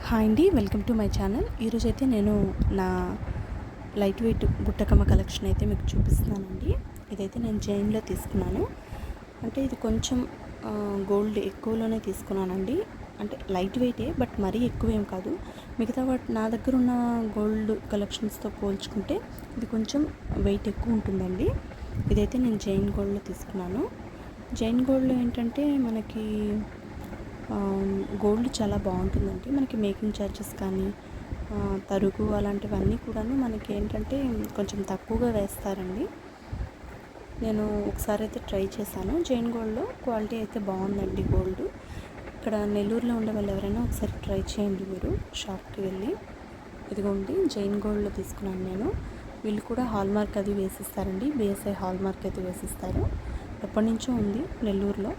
Hi అండి, welcome to my channel. ఈరోజైతే నేను నా లైట్ వెయిట్ బుట్టకమ్మ కలెక్షన్ అయితే మీకు చూపిస్తున్నానండి. ఇదైతే నేను జైన్లో తీసుకున్నాను. అంటే ఇది కొంచెం గోల్డ్ ఎక్కువలోనే తీసుకున్నానండి. అంటే లైట్ వెయిటే, బట్ మరీ ఎక్కువేం కాదు. మిగతా నా దగ్గర ఉన్న గోల్డ్ కలెక్షన్స్తో పోల్చుకుంటే ఇది కొంచెం వెయిట్ ఎక్కువ ఉంటుందండి. ఇదైతే నేను జైన్ గోల్డ్లో తీసుకున్నాను. జైన్ గోల్డ్లో ఏంటంటే మనకి గోల్డ్ చాలా బాగుంటుందండి. మనకి మేకింగ్ ఛార్జెస్ కానీ తరుగు అలాంటివన్నీ కూడాను మనకి ఏంటంటే కొంచెం తక్కువగా వేస్తారండి. నేను ఒకసారి అయితే ట్రై చేశాను. జైన్ గోల్డ్లో క్వాలిటీ అయితే బాగుందండి. గోల్డ్ ఇక్కడ నెల్లూరులో ఉండే వాళ్ళు ఎవరైనా ఒకసారి ట్రై చేయండి మీరు షాప్కి వెళ్ళి. ఇదిగోండి జైన్ గోల్డ్లో తీసుకున్నాను నేను. వీళ్ళు కూడా హాల్మార్క్ అది వేసిస్తారండి. బిఎస్ఐ హాల్మార్క్ అయితే వేసిస్తారు. ఎప్పటి నుంచో ఉంది నెల్లూరులో.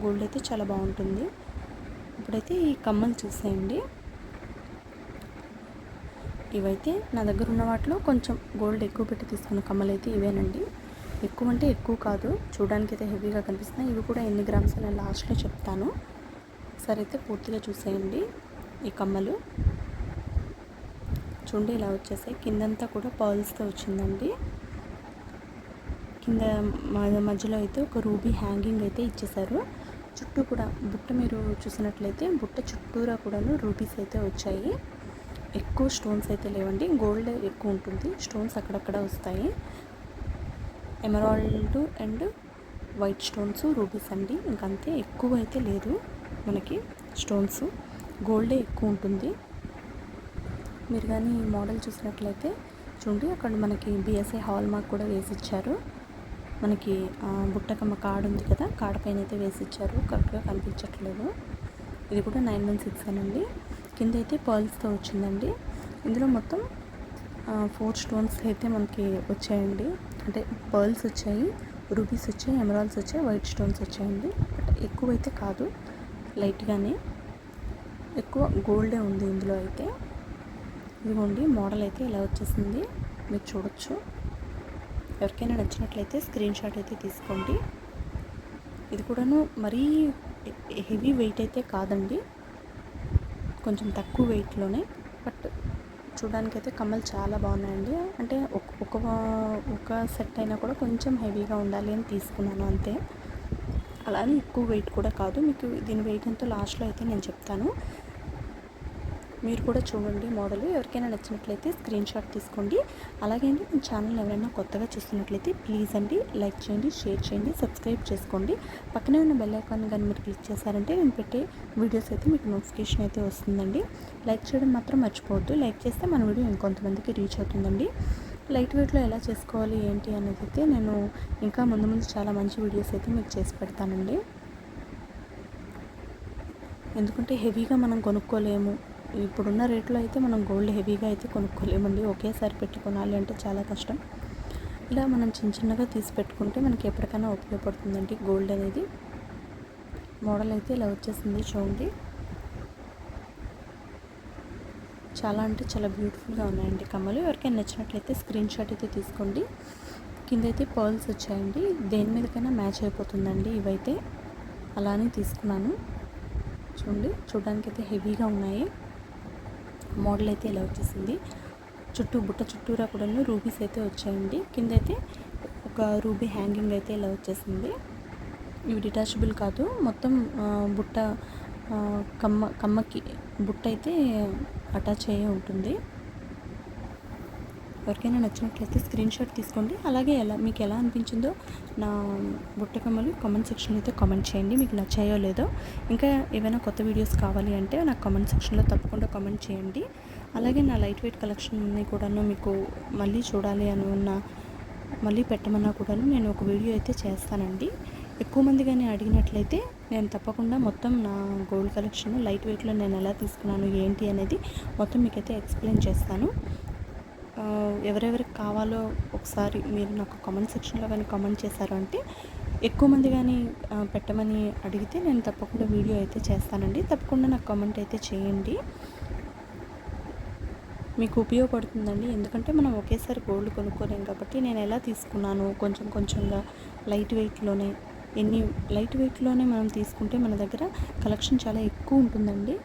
గోల్డ్ అయితే చాలా బాగుంటుంది. ఇప్పుడైతే ఈ కమ్మలు చూసేయండి. ఇవైతే నా దగ్గర ఉన్న వాటిలో కొంచెం గోల్డ్ ఎక్కువ పెట్టి తీసుకున్న కమ్మలు అయితే ఇవేనండి. ఎక్కువ అంటే ఎక్కువ కాదు, చూడడానికి అయితే హెవీగా కనిపిస్తున్నాయి. ఇవి కూడా ఎన్ని గ్రామ్స్ నేను లాస్ట్లో చెప్తాను. సరే అయితే పూర్తిగా చూసేయండి. ఈ కమ్మలు చూడండి ఇలా వచ్చేసాయి. కిందంతా కూడా పర్ల్స్తో వచ్చిందండి. కింద మధ్యలో అయితే ఒక రూబీ హ్యాంగింగ్ అయితే ఇచ్చేసారు. చుట్టూ కూడా బుట్ట మీరు చూసినట్లయితే బుట్ట చుట్టూరా కూడాను రూబీస్ అయితే వచ్చాయి. ఎక్కువ స్టోన్స్ అయితే లేవండి. గోల్డ్ ఎక్కువ ఉంటుంది, స్టోన్స్ అక్కడక్కడ వస్తాయి. Emerald and white stones, rubies అండి. ఇంకంతే, ఎక్కువ అయితే లేదు మనకి స్టోన్స్. గోల్డే ఎక్కువ ఉంటుంది. మీరు కానీ ఈ మోడల్ చూసినట్లయితే చూడండి, అక్కడ మనకి బిఎస్ఐ హాల్ మార్క్ కూడా వేసి ఇచ్చారు. మనకి బుట్టకమ్మ కార్డు ఉంది కదా, కార్డు పైన అయితే వేసి ఇచ్చారు. కరెక్ట్గా కనిపించట్లేదు. ఇది కూడా 916 అనండి. కింద అయితే పర్ల్స్తో వచ్చిందండి. ఇందులో మొత్తం 4 స్టోన్స్ అయితే మనకి వచ్చాయండి. అంటే పర్ల్స్ వచ్చాయి, రూబీస్ వచ్చాయి, ఎమరాల్డ్స్ వచ్చాయి, వైట్ స్టోన్స్ వచ్చాయండి. బట్ ఎక్కువ అయితే కాదు, లైట్గానే. ఎక్కువ గోల్డే ఉంది ఇందులో అయితే. ఇదిగోండి మోడల్ అయితే ఇలా వచ్చేసింది, మీరు చూడొచ్చు. ఎవరికైనా నచ్చినట్లయితే స్క్రీన్ షాట్ అయితే తీసుకోండి. ఇది కూడాను మరీ హెవీ వెయిట్ అయితే కాదండి, కొంచెం తక్కువ వెయిట్లోనే. బట్ చూడడానికి అయితే కమ్మలు చాలా బాగున్నాయండి. అంటే ఒక సెట్ అయినా కూడా కొంచెం హెవీగా ఉండాలి అని తీసుకున్నాను అంతే. అలానే ఎక్కువ వెయిట్ కూడా కాదు. మీకు దీని వెయిట్ ఎంతో లాస్ట్లో అయితే నేను చెప్తాను. మీరు కూడా చూడండి మోడల్. ఎవరికైనా నచ్చినట్లయితే స్క్రీన్ షాట్ తీసుకోండి. అలాగే అండి, మీ ఛానల్ ఎవరైనా కొత్తగా చూస్తున్నట్లయితే ప్లీజ్ అండి లైక్ చేయండి, షేర్ చేయండి, సబ్స్క్రైబ్ చేసుకోండి. పక్కనే ఉన్న బెల్ ఐకాన్ కానీ మీరు క్లిక్ చేశారంటే నేను పెట్టే వీడియోస్ అయితే మీకు నోటిఫికేషన్ అయితే వస్తుందండి. లైక్ చేయడం మాత్రం మర్చిపోవద్దు. లైక్ చేస్తే మన వీడియో ఇంకొంతమందికి రీచ్ అవుతుందండి. లైట్ వెయిట్లో ఎలా చేసుకోవాలి ఏంటి అనేది అయితే నేను ఇంకా ముందు చాలా మంచి వీడియోస్ అయితే మీకు చేసి పెడతానండి. ఎందుకంటే హెవీగా మనం కొనుక్కోలేము. ఇప్పుడున్న రేట్లో అయితే మనం గోల్డ్ హెవీగా అయితే కొనుక్కోలేమండి. ఒకేసారి పెట్టి కొనాలి అంటే చాలా కష్టం. ఇలా మనం చిన్నగా తీసి పెట్టుకుంటే మనకి ఎప్పటికైనా ఉపయోగపడుతుందండి గోల్డ్ అనేది. మోడల్ అయితే ఇలా వచ్చేసింది చూడండి. చాలా అంటే చాలా బ్యూటిఫుల్గా ఉన్నాయండి కమ్మలు. ఎవరికైనా నచ్చినట్లయితే స్క్రీన్ షాట్ అయితే తీసుకోండి. కింద అయితే పర్ల్స్ వచ్చాయండి. దేని మీదకైనా మ్యాచ్ అయిపోతుందండి. ఇవైతే అలానే తీసుకున్నాను. చూడండి, చూడడానికి అయితే హెవీగా ఉన్నాయి. మోడల్ అయితే ఇలా వచ్చేసింది. బుట్ట చుట్టూరా కూడా రూబీస్ అయితే వచ్చాయండి. కింద అయితే ఒక రూబీ హ్యాంగింగ్ అయితే ఇలా వచ్చేసింది. ఇవి డిటాచబుల్ కాదు, మొత్తం బుట్ట కమ్మకి బుట్ట అయితే అటాచ్ అయ్యే ఉంటుంది. ఎవరికైనా నచ్చినట్లయితే స్క్రీన్ షాట్ తీసుకోండి. అలాగే మీకు ఎలా అనిపించిందో నా బుట్ట కమ్మలు కామెంట్ సెక్షన్లో అయితే కామెంట్ చేయండి. మీకు నచ్చాయో లేదో. ఇంకా ఏమైనా కొత్త వీడియోస్ కావాలి అంటే నాకు కామెంట్ సెక్షన్లో తప్పకుండా కామెంట్ చేయండి. అలాగే నా లైట్ వెయిట్ కలెక్షన్ని కూడాను మీకు మళ్ళీ చూడాలి అని మళ్ళీ పెట్టమన్నా కూడాను నేను ఒక వీడియో అయితే చేస్తానండి. ఎక్కువ మంది కానీ అడిగినట్లయితే నేను తప్పకుండా మొత్తం నా గోల్డ్ కలెక్షన్ లైట్ వెయిట్లో నేను ఎలా తీసుకున్నాను ఏంటి అనేది మొత్తం మీకైతే ఎక్స్ప్లెయిన్ చేస్తాను. ఎవరెవరికి కావాలో ఒకసారి మీరు నాకు కామెంట్ సెక్షన్లో కానీ కామెంట్ చేశారు అంటే, ఎక్కువ మంది కానీ పెట్టమని అడిగితే నేను తప్పకుండా వీడియో అయితే చేస్తానండి. తప్పకుండా నాకు కామెంట్ అయితే చేయండి, మీకు ఉపయోగపడుతుందండి. ఎందుకంటే మనం ఒకేసారి గోల్డ్ కొనుక్కోలేం కాబట్టి నేను ఎలా తీసుకున్నాను కొంచెంగా లైట్ వెయిట్లోనే మనం తీసుకుంటే మన దగ్గర కలెక్షన్ చాలా ఎక్కువ ఉంటుందండి.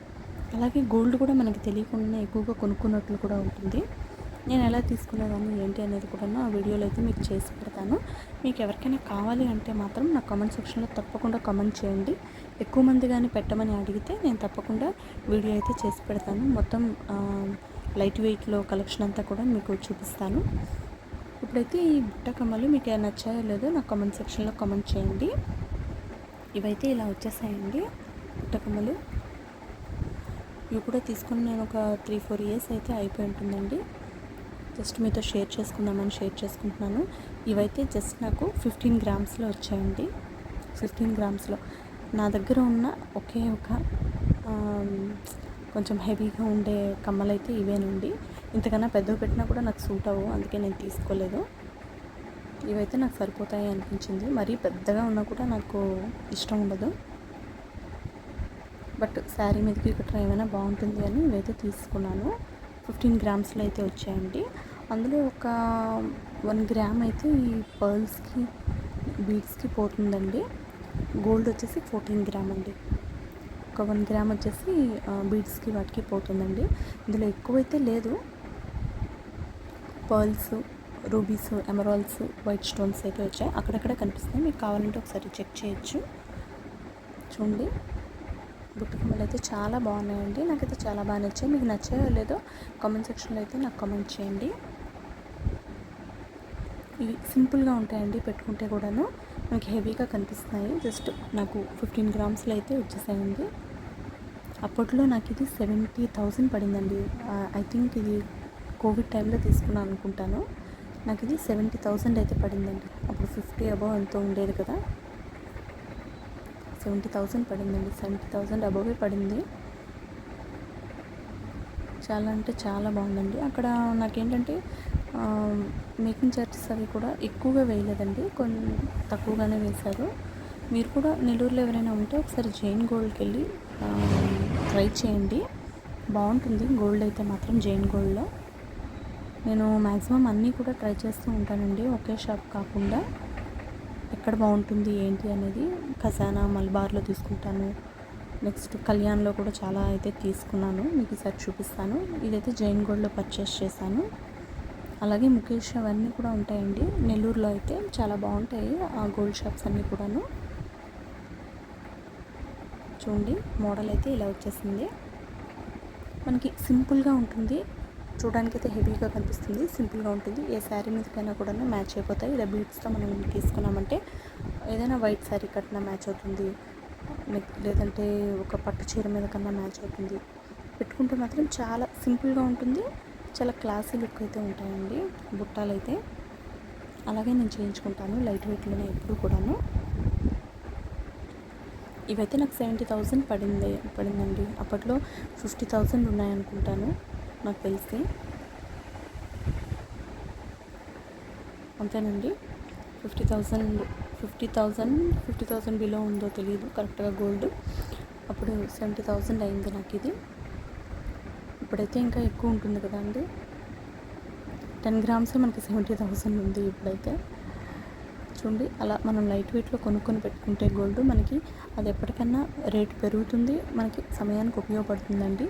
అలాగే గోల్డ్ కూడా మనకి తెలియకుండానే ఎక్కువగా కొనుక్కున్నట్లు కూడా ఉంటుంది. నేను ఎలా తీసుకునేదాన్ని ఏంటి అనేది కూడా ఆ వీడియోలో అయితే మీకు చేసి పెడతాను. మీకు ఎవరికైనా కావాలి అంటే మాత్రం నా కామెంట్ సెక్షన్లో తప్పకుండా కామెంట్ చేయండి. ఎక్కువ మంది కానీ పెట్టమని అడిగితే నేను తప్పకుండా వీడియో అయితే చేసి పెడతాను. మొత్తం లైట్ వెయిట్లో కలెక్షన్ అంతా కూడా మీకు చూపిస్తాను. ఇప్పుడైతే ఈ బుట్ట కమ్మలు మీకు ఏమైనా నచ్చాయో లేదో నా కామెంట్ సెక్షన్లో కామెంట్ చేయండి. ఇవైతే ఇలా వచ్చేసాయండి బుట్ట కమ్మలు. ఇవి కూడా తీసుకుని నేను ఒక 3-4 ఇయర్స్ అయితే అయిపోయి ఉంటుందండి. జస్ట్ మీతో షేర్ చేసుకుందామని షేర్ చేసుకుంటున్నాను. ఇవైతే జస్ట్ నాకు 15 గ్రామ్స్లో వచ్చాయండి. 15 గ్రామ్స్లో నా దగ్గర ఉన్న ఒకే ఒక కొంచెం హెవీగా ఉండే కమ్మలు అయితే ఇవేనండి. ఇంతకన్నా పెద్దవి పెట్టినా కూడా నాకు సూట్ అవ్వవు, అందుకే నేను తీసుకోలేదు. ఇవైతే నాకు సరిపోతాయి అనిపించింది. మరీ పెద్దగా ఉన్నా కూడా నాకు ఇష్టం ఉండదు. బట్ శారీ మీదకి ఇక్కడ ఏమైనా బాగుంటుంది అని ఇవైతే తీసుకున్నాను. 15 గ్రామ్స్లో అయితే వచ్చాయండి. అందులో ఒక 1 గ్రామ్ అయితే ఈ పర్ల్స్కి బీడ్స్కి పోతుందండి. గోల్డ్ వచ్చేసి 14 గ్రామ్ అండి. ఒక 1 గ్రామ్ వచ్చేసి బీడ్స్కి వాటికి పోతుందండి. ఇందులో ఎక్కువైతే లేదు. Pearls, rubies, emeralds, white stones అయితే వచ్చాయి. అక్కడక్కడ కనిపిస్తున్నాయి. మీకు కావాలంటే ఒకసారి చెక్ చేయొచ్చు. చూడండి, బుట్ట కమ్మలు అయితే చాలా బాగున్నాయండి. నాకైతే చాలా బాగా నచ్చాయి. మీకు నచ్చాయో లేదో కామెంట్ సెక్షన్లో అయితే నాకు కామెంట్ చేయండి. ఇవి సింపుల్గా ఉంటాయండి, పెట్టుకుంటే కూడాను మనకి హెవీగా కనిపిస్తున్నాయి. జస్ట్ నాకు 15 గ్రామ్స్లో అయితే వచ్చేసాయండి. అప్పట్లో నాకు ఇది 70,000 పడిందండి. ఐ థింక్ ఇది కోవిడ్ టైంలో తీసుకున్నాను అనుకుంటాను. నాకు ఇది 70,000 అయితే పడిందండి. అప్పుడు 50 అబవ్ ఎంతో ఉండేది కదా. 70,000 పడిందండి. 70,000 అబవే పడింది. చాలా అంటే చాలా బాగుందండి. అక్కడ నాకేంటంటే మేకింగ్ చార్జెస్ అవి కూడా ఎక్కువగా వేయలేదండి, కొన్ని తక్కువగానే వేశారు. మీరు కూడా నెల్లూరులో ఎవరైనా ఉంటే ఒకసారి జైన్ గోల్డ్కి వెళ్ళి ట్రై చేయండి. బాగుంటుంది గోల్డ్ అయితే మాత్రం. జైన్ గోల్డ్లో నేను మ్యాక్సిమం అన్నీ కూడా ట్రై చేస్తూ ఉంటానండి, ఒకే షాప్ కాకుండా. ఎక్కడ బాగుంటుంది ఏంటి అనేది ఖజానా, మల్బార్లో తీసుకుంటాను. నెక్స్ట్ కళ్యాణ్లో కూడా చాలా అయితే తీసుకున్నాను, మీకు ఈసారి చూపిస్తాను. ఇదైతే జైన్ గోల్డ్లో పర్చేస్ చేశాను. అలాగే ముఖేష్ అవన్నీ కూడా ఉంటాయండి నెల్లూరులో అయితే, చాలా బాగుంటాయి ఆ గోల్డ్ షాప్స్ అన్నీ కూడాను. చూడండి, మోడల్ అయితే ఇలా వచ్చేసింది. మనకి సింపుల్గా ఉంటుంది, చూడడానికి అయితే హెవీగా కనిపిస్తుంది, సింపుల్గా ఉంటుంది. ఏ శారీ మీదకైనా కూడా మ్యాచ్ అయిపోతాయి. ఇలా బీట్స్తో మనం తీసుకున్నామంటే ఏదైనా వైట్ శారీ కట్టినా మ్యాచ్ అవుతుంది, లేదంటే ఒక పట్టు చీర మీద కన్నా మ్యాచ్ అవుతుంది. పెట్టుకుంటే మాత్రం చాలా సింపుల్గా ఉంటుంది, చాలా క్లాసీ లుక్ అయితే ఉంటాయండి బుట్టాలు అయితే. అలాగే నేను చేయించుకుంటాను లైట్ వెయిట్లోనే ఎప్పుడు కూడాను. ఇవైతే నాకు 70,000 పడిందండి. అప్పట్లో 50,000 ఉన్నాయనుకుంటాను నాకు తెలిసి. అంతేనండి, 50,000 బిలో ఉందో తెలియదు కరెక్ట్గా గోల్డ్. అప్పుడు 70,000 అయింది నాకు ఇది. ఇప్పుడైతే ఇంకా ఎక్కువ ఉంటుంది కదా అండి. 10 గ్రామ్సే మనకి 70,000 ఉంది ఇప్పుడైతే. చూడండి, అలా మనం లైట్ వెయిట్లో కొనుక్కొని పెట్టుకుంటే గోల్డ్ మనకి అది ఎప్పటికన్నా రేటు పెరుగుతుంది, మనకి సమయానికి ఉపయోగపడుతుందండి.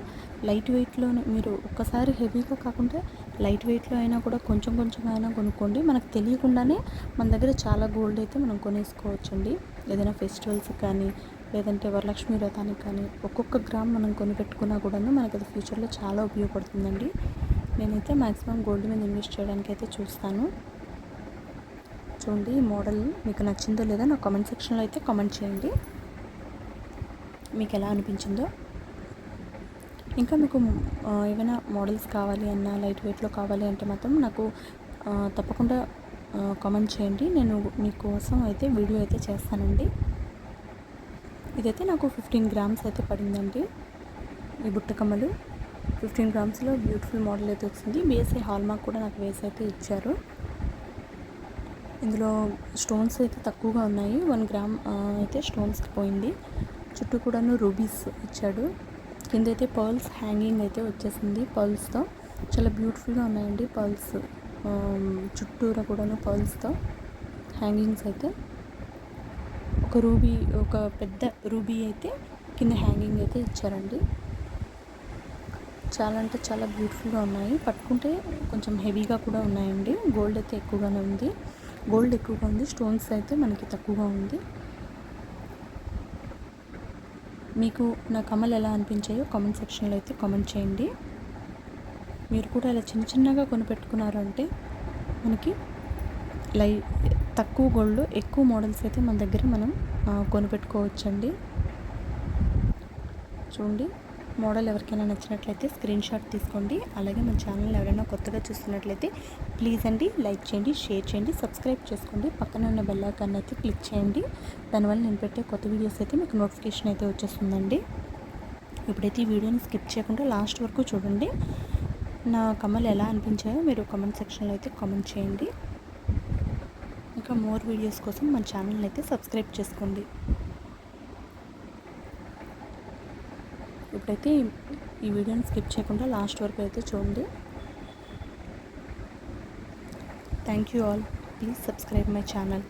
లైట్ వెయిట్లోనే మీరు ఒక్కసారి హెవీగా కాకుండా లైట్ వెయిట్లో అయినా కూడా కొంచెం కొంచెం అయినా కొనుక్కోండి. మనకు తెలియకుండానే మన దగ్గర చాలా గోల్డ్ అయితే మనం కొనేసుకోవచ్చండి. ఏదైనా ఫెస్టివల్స్ కానీ లేదంటే వరలక్ష్మి వ్రతానికి కానీ ఒక్కొక్క గ్రామ్ మనం కొనిపెట్టుకున్నా కూడా మనకి అది ఫ్యూచర్లో చాలా ఉపయోగపడుతుందండి. నేనైతే మ్యాక్సిమం గోల్డ్ మీద ఇన్వెస్ట్ చేయడానికి అయితే చూస్తాను. చూడండి, ఈ మోడల్ మీకు నచ్చిందో లేదో నా కామెంట్ సెక్షన్లో అయితే కామెంట్ చేయండి, మీకు ఎలా అనిపించిందో. ఇంకా మీకు ఏమైనా మోడల్స్ కావాలి అన్నా, లైట్ వెయిట్లో కావాలి అంటే మాత్రం నాకు తప్పకుండా కామెంట్ చేయండి. నేను మీకోసం అయితే వీడియో అయితే చేస్తానండి. ఇదైతే నాకు 15 గ్రామ్స్ అయితే పడిందండి ఈ బుట్ట కమ్మలు. 15 గ్రామ్స్లో బ్యూటిఫుల్ మోడల్ అయితే వచ్చింది. బీఎస్ఐ హాల్మార్క్ కూడా నాకు వేసి అయితే ఇచ్చారు. ఇందులో స్టోన్స్ అయితే తక్కువగా ఉన్నాయి. 1 గ్రామ్ అయితే స్టోన్స్కి పోయింది. చుట్టూ కూడాను రూబీస్ ఇచ్చాడు. కింద అయితే పర్ల్స్ హ్యాంగింగ్ అయితే వచ్చేసింది పర్ల్స్తో. చాలా బ్యూటిఫుల్గా ఉన్నాయండి పర్ల్స్. చుట్టూరా కూడాను పర్ల్స్తో హ్యాంగింగ్స్ అయితే. ఒక పెద్ద రూబీ అయితే కింద హ్యాంగింగ్ అయితే ఇచ్చారండి. చాలా అంటే చాలా బ్యూటిఫుల్గా ఉన్నాయి. పట్టుకుంటే కొంచెం హెవీగా కూడా ఉన్నాయండి. గోల్డ్ అయితే ఎక్కువగానే ఉంది. గోల్డ్ ఎక్కువగా ఉంది, స్టోన్స్ అయితే మనకి తక్కువగా ఉంది. మీకు నా కమ్మలు ఎలా అనిపించాయో కామెంట్ సెక్షన్లో అయితే కామెంట్ చేయండి. మీరు కూడా ఇలా చిన్న చిన్నగా కొనిపెట్టుకున్నారు అంటే మనకి తక్కువ గోల్డ్లో ఎక్కువ మోడల్స్ అయితే మన దగ్గర మనం కొనిపెట్టుకోవచ్చండి. చూడండి, మోడల్ ఎవరికైనా నచ్చినట్లయితే స్క్రీన్ షాట్ తీసుకోండి. అలాగే మన ఛానల్ ఎవరైనా కొత్తగా చూస్తున్నట్లయితే ప్లీజ్ అండి లైక్ చేయండి, షేర్ చేయండి, సబ్స్క్రైబ్ చేసుకోండి. పక్కన ఉన్న బెల్ ఐకాన్ అయితే క్లిక్ చేయండి. దానివల్ల నేను పెట్టే కొత్త వీడియోస్ అయితే మీకు నోటిఫికేషన్ అయితే వచ్చేస్తుందండి. ఇప్పుడైతే ఈ వీడియోని స్కిప్ చేయకుండా లాస్ట్ వరకు చూడండి. నా కమ్మలు ఎలా అనిపించాయో మీరు కామెంట్ సెక్షన్లో అయితే కామెంట్ చేయండి. ఇంకా మోర్ వీడియోస్ కోసం మన ఛానల్ని అయితే సబ్స్క్రైబ్ చేసుకోండి. ఇప్పుడైతే ఈ వీడియోని స్కిప్ చేయకుండా లాస్ట్ వరకు అయితే చూడండి. Thank you all. Please subscribe my channel.